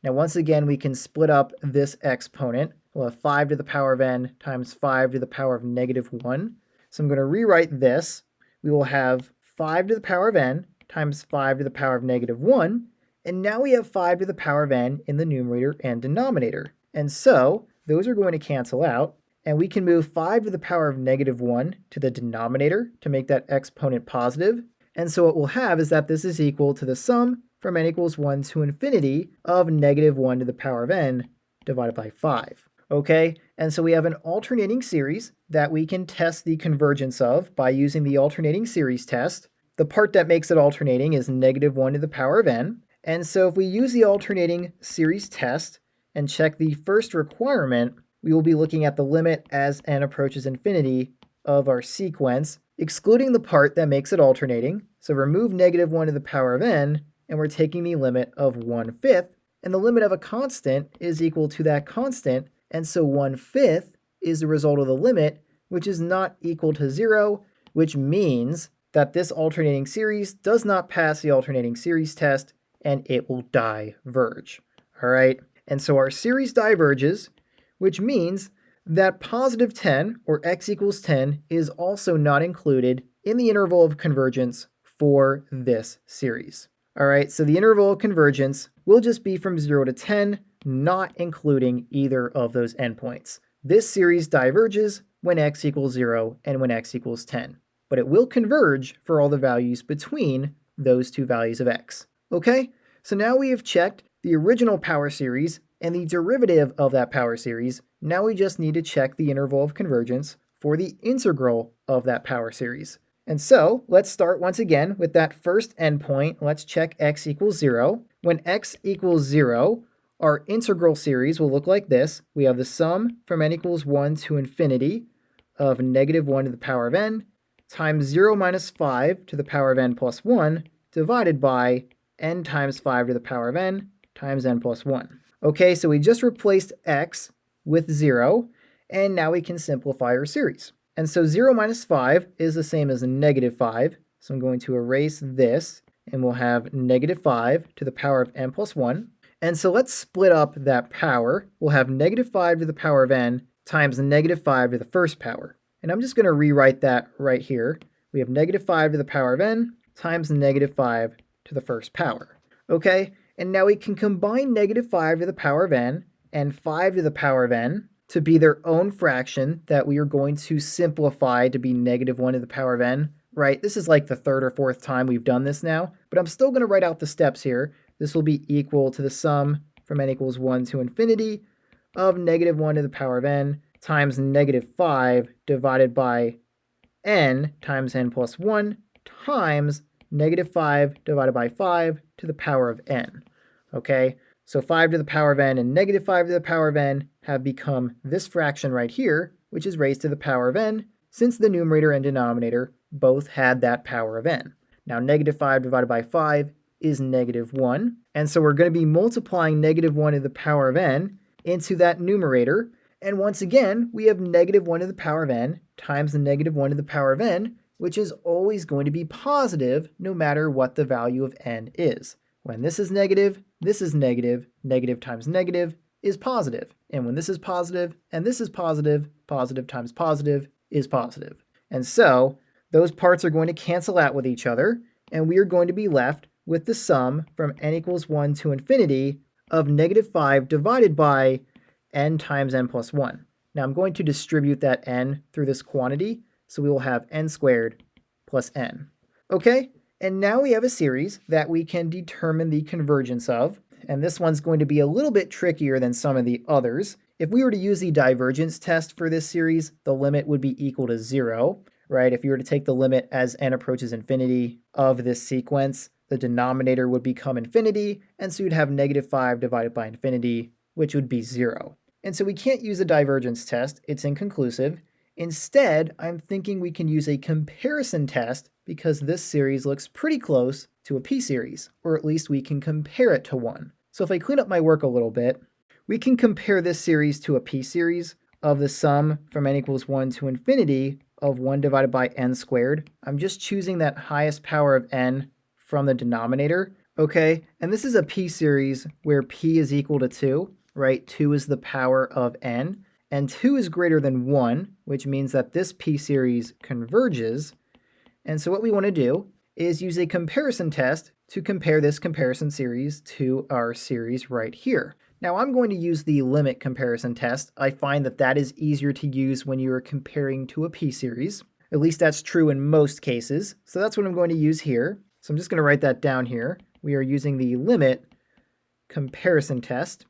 Now once again, we can split up this exponent. We'll have 5 to the power of n times 5 to the power of negative 1. So I'm going to rewrite this. We will have 5 to the power of n times 5 to the power of negative 1. And now we have 5 to the power of n in the numerator and denominator. And so those are going to cancel out. And we can move 5 to the power of negative 1 to the denominator to make that exponent positive. And so what we'll have is that this is equal to the sum from n equals 1 to infinity of negative 1 to the power of n divided by 5. Okay, and so we have an alternating series that we can test the convergence of by using the alternating series test. The part that makes it alternating is negative 1 to the power of n. And so if we use the alternating series test and check the first requirement, we will be looking at the limit as n approaches infinity of our sequence, excluding the part that makes it alternating. So remove negative 1 to the power of n, and we're taking the limit of 1/5, and the limit of a constant is equal to that constant, and so 1/5 is the result of the limit, which is not equal to 0, which means that this alternating series does not pass the alternating series test, and it will diverge. All right, and so our series diverges, which means that positive 10, or x equals 10, is also not included in the interval of convergence for this series. All right, so the interval of convergence will just be from 0 to 10, not including either of those endpoints. This series diverges when x equals 0 and when x equals 10, but it will converge for all the values between those two values of x. Okay, so now we have checked the original power series and the derivative of that power series. Now we just need to check the interval of convergence for the integral of that power series. And so let's start once again with that first endpoint. Let's check x equals 0. When x equals 0, our integral series will look like this. We have the sum from n equals 1 to infinity of negative 1 to the power of n times 0 minus 5 to the power of n plus 1 divided by n times 5 to the power of n times n plus 1. Okay, so we just replaced x with 0, and now we can simplify our series. And so 0 minus 5 is the same as negative 5, so I'm going to erase this, and we'll have negative 5 to the power of n plus 1. And so let's split up that power. We'll have negative 5 to the power of n times negative 5 to the first power. And I'm just going to rewrite that right here. We have negative 5 to the power of n times negative 5 to the first power. Okay, and now we can combine negative 5 to the power of n and 5 to the power of n to be their own fraction that we are going to simplify to be negative 1 to the power of n, right? This is like the third or fourth time we've done this now, but I'm still going to write out the steps here. This will be equal to the sum from n equals 1 to infinity of negative 1 to the power of n times negative 5 divided by n times n plus 1 times negative 5 divided by 5 to the power of n. Okay, so 5 to the power of n and negative 5 to the power of n have become this fraction right here, which is raised to the power of n, since the numerator and denominator both had that power of n. Now negative 5 divided by 5 is negative 1, and so we're going to be multiplying negative 1 to the power of n into that numerator, and once again we have negative 1 to the power of n times the negative 1 to the power of n, which is always going to be positive no matter what the value of n is. When this is negative negative times negative is positive. And when this is positive and this is positive, positive times positive is positive. And so those parts are going to cancel out with each other, and we are going to be left with the sum from n equals 1 to infinity of negative 5 divided by n times n plus 1. Now I'm going to distribute that n through this quantity, so we will have n squared plus n. Okay, and now we have a series that we can determine the convergence of, and this one's going to be a little bit trickier than some of the others. if we were to use the divergence test for this series, the limit would be equal to 0, right? If you were to take the limit as n approaches infinity of this sequence, the denominator would become infinity, and so you'd have -5 divided by infinity, which would be 0. And so we can't use a divergence test, it's inconclusive. Instead, I'm thinking we can use a comparison test because this series looks pretty close to a p-series, or at least we can compare it to one. So if I clean up my work a little bit, we can compare this series to a p-series of the sum from n equals 1 to infinity of 1 divided by n squared. I'm just choosing that highest power of n from the denominator, okay? And this is a p-series where p is equal to 2, right? 2 is the power of n, and 2 is greater than 1, which means that this p-series converges. And so what we want to do is use a comparison test to compare this comparison series to our series right here. Now I'm going to use the limit comparison test. I find that that is easier to use when you are comparing to a p-series. At least that's true in most cases. So that's what I'm going to use here. So I'm just going to write that down here. We are using the limit comparison test.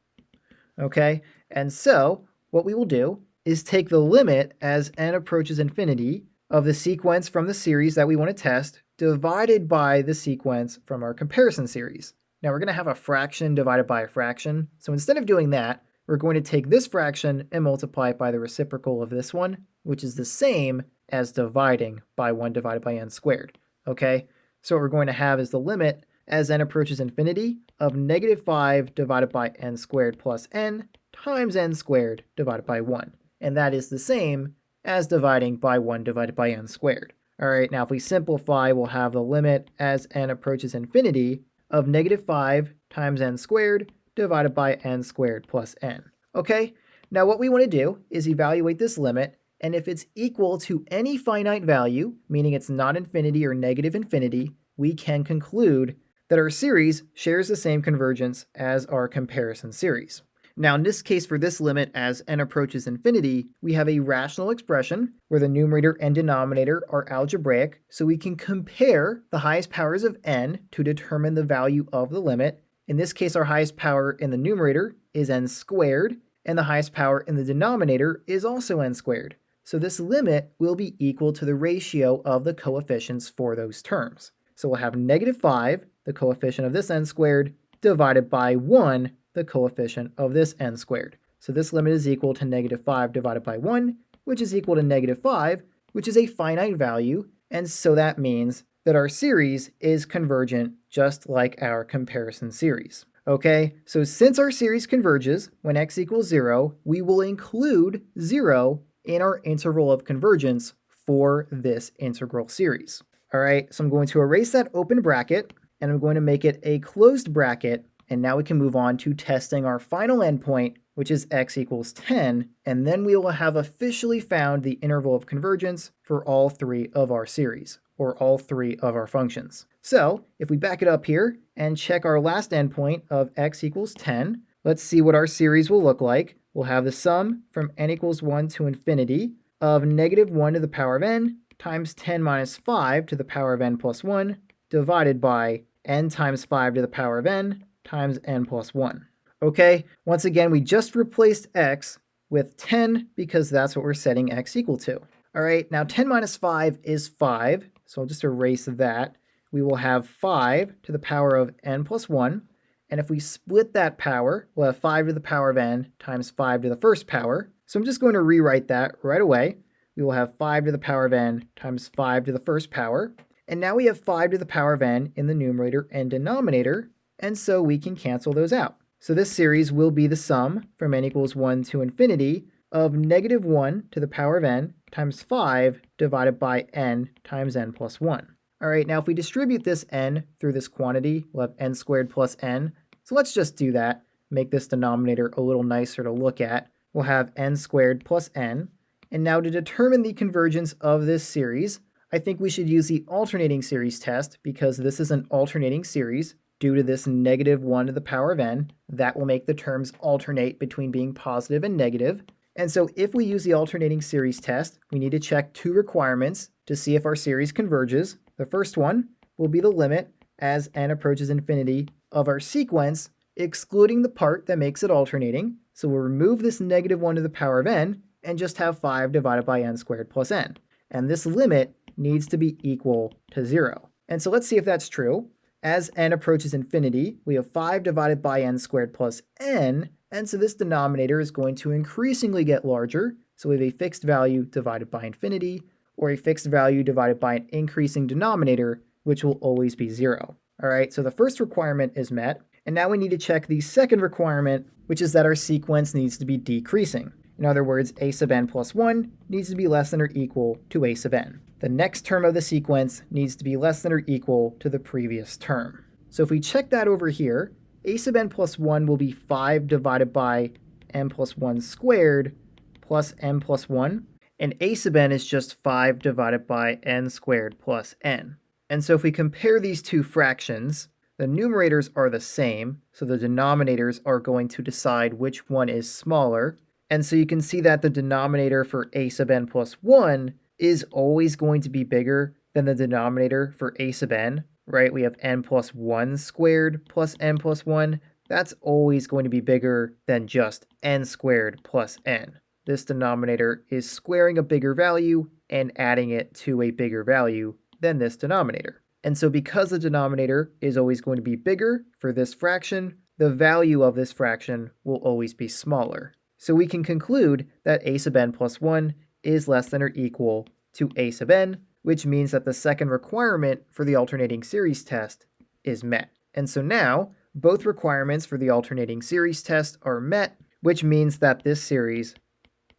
Okay, and so what we will do is take the limit as n approaches infinity of the sequence from the series that we want to test divided by the sequence from our comparison series. Now we're going to have a fraction divided by a fraction. So instead of doing that, we're going to take this fraction and multiply it by the reciprocal of this one, which is the same as dividing by 1 divided by n squared. Okay, so what we're going to have is the limit as n approaches infinity of -5 divided by n squared plus n times n squared divided by 1. And that is the same as dividing by 1 divided by n squared. All right, now if we simplify, we'll have the limit as n approaches infinity of -5 times n squared divided by n squared plus n. Okay, now what we want to do is evaluate this limit, and if it's equal to any finite value, meaning it's not infinity or negative infinity, we can conclude that our series shares the same convergence as our comparison series. Now in this case, for this limit as n approaches infinity, we have a rational expression where the numerator and denominator are algebraic, so we can compare the highest powers of n to determine the value of the limit. In this case, our highest power in the numerator is n squared, and the highest power in the denominator is also n squared. So this limit will be equal to the ratio of the coefficients for those terms. So we'll have -5, the coefficient of this n squared, divided by 1, the coefficient of this n squared. So this limit is equal to -5 divided by 1, which is equal to -5, which is a finite value, and so that means that our series is convergent just like our comparison series. Okay, so since our series converges when x equals 0, we will include 0 in our interval of convergence for this integral series. All right, so I'm going to erase that open bracket, and I'm going to make it a closed bracket, and now we can move on to testing our final endpoint, which is x equals 10, and then we will have officially found the interval of convergence for all three of our series, or all three of our functions. So if we back it up here and check our last endpoint of x equals 10, let's see what our series will look like. We'll have the sum from n equals 1 to infinity of -1 to the power of n times 10 minus 5 to the power of n plus 1 divided by n times 5 to the power of n times n plus 1. Okay, once again, we just replaced x with 10 because that's what we're setting x equal to. All right, now 10 minus 5 is 5, so I'll just erase that. We will have 5 to the power of n plus 1, and if we split that power, we'll have 5 to the power of n times 5 to the first power. So I'm just going to rewrite that right away. We will have 5 to the power of n times 5 to the first power. And now we have 5 to the power of n in the numerator and denominator, and so we can cancel those out. So this series will be the sum from n equals 1 to infinity of -1 to the power of n times 5 divided by n times n plus 1. All right, now if we distribute this n through this quantity, we'll have n squared plus n. So let's just do that, make this denominator a little nicer to look at. We'll have n squared plus n. And now to determine the convergence of this series, I think we should use the alternating series test because this is an alternating series due to this -1 to the power of n. That will make the terms alternate between being positive and negative. And so if we use the alternating series test, we need to check two requirements to see if our series converges. The first one will be the limit as n approaches infinity of our sequence excluding the part that makes it alternating. So we'll remove this negative 1 to the power of n and just have 5 divided by n squared plus n. And this limit needs to be equal to 0. And so let's see if that's true. As n approaches infinity, we have 5 divided by n squared plus n, and so this denominator is going to increasingly get larger. So we have a fixed value divided by infinity, or a fixed value divided by an increasing denominator, which will always be 0. All right, so the first requirement is met, and now we need to check the second requirement, which is that our sequence needs to be decreasing. In other words, a sub n plus 1 needs to be less than or equal to a sub n. The next term of the sequence needs to be less than or equal to the previous term. So if we check that over here, a sub n plus 1 will be 5 divided by n plus 1 squared plus n plus 1, and a sub n is just 5 divided by n squared plus n. And so if we compare these two fractions, the numerators are the same, so the denominators are going to decide which one is smaller. And so you can see that the denominator for a sub n plus 1 is always going to be bigger than the denominator for a sub n, right? We have n plus 1 squared plus n plus 1. That's always going to be bigger than just n squared plus n. This denominator is squaring a bigger value and adding it to a bigger value than this denominator. And so because the denominator is always going to be bigger for this fraction, the value of this fraction will always be smaller. So we can conclude that a sub n plus 1 is less than or equal to a sub n, which means that the second requirement for the alternating series test is met. And so now, both requirements for the alternating series test are met, which means that this series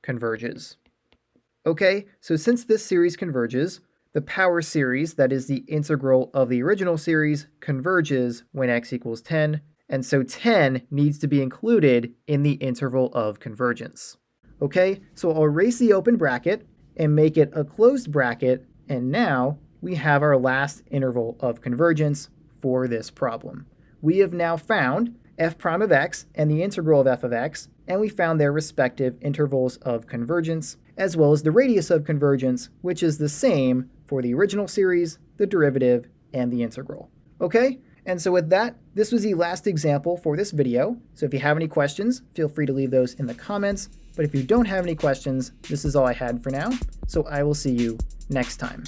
converges. Okay, so since this series converges, the power series, that is the integral of the original series, converges when x equals 10, and so 10 needs to be included in the interval of convergence. Okay, so I'll erase the open bracket and make it a closed bracket, and now we have our last interval of convergence for this problem. We have now found f prime of x and the integral of f of x, and we found their respective intervals of convergence, as well as the radius of convergence, which is the same for the original series, the derivative, and the integral. Okay? And so with that, this was the last example for this video. So if you have any questions, feel free to leave those in the comments. But if you don't have any questions, this is all I had for now. So I will see you next time.